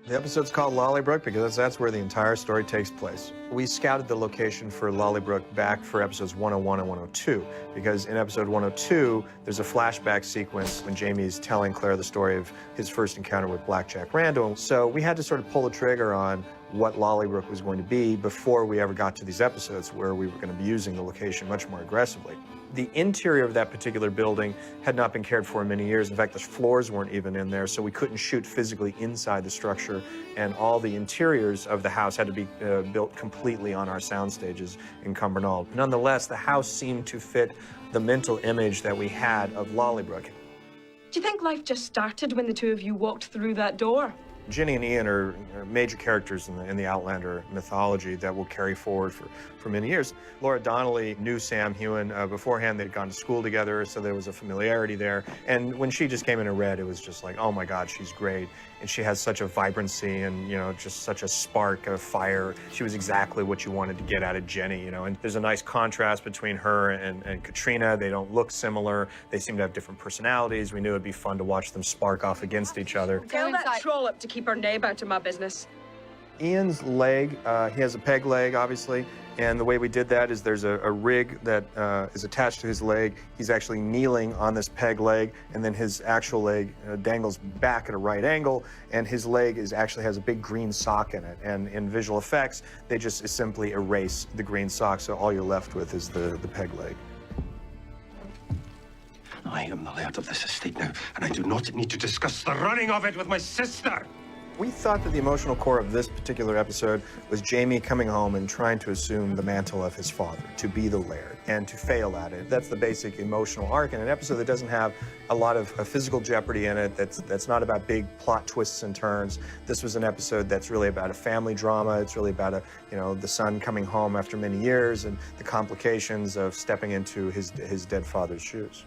The episode's called Lollybrook because that's where the entire story takes place. We scouted the location for Lollybrook back for episodes 101 and 102 because in episode 102, there's a flashback sequence when Jamie's telling Claire the story of his first encounter with Blackjack Randall. So we had to sort of pull the trigger on what Lollybrook was going to be before we ever got to these episodes where we were going to be using the location much more aggressively. The interior of that particular building had not been cared for in many years. In fact, the floors weren't even in there, so we couldn't shoot physically inside the structure, and all the interiors of the house had to be built completely on our sound stages in Cumbernauld. Nonetheless, the house seemed to fit the mental image that we had of Lollybrook. Do you think life just started when the two of you walked through that door? Ginny and Ian are major characters in the Outlander mythology that will carry forward for many years. Laura Donnelly knew Sam Hewen beforehand. They'd gone to school together, so there was a familiarity there. And when she just came in and read, it was just like, oh my God, she's great. And she has such a vibrancy and, you know, just such a spark of fire. She was exactly what you wanted to get out of Jenny, you know. And there's a nice contrast between her and Katrina. They don't look similar. They seem to have different personalities. We knew it'd be fun to watch them spark off against each other. Tell that trollop to keep her name out of my business. Ian's leg, he has a peg leg, obviously, and the way we did that is there's a rig that is attached to his leg. He's actually kneeling on this peg leg, and then his actual leg dangles back at a right angle, and his leg actually has a big green sock in it. And in visual effects, they just simply erase the green sock, so all you're left with is the peg leg. I am the laird of this estate now, and I do not need to discuss the running of it with my sister. We thought that the emotional core of this particular episode was Jamie coming home and trying to assume the mantle of his father, to be the laird, and to fail at it. That's the basic emotional arc in an episode that doesn't have a lot of physical jeopardy in it, that's not about big plot twists and turns. This was an episode that's really about a family drama. It's really about the son coming home after many years and the complications of stepping into his dead father's shoes.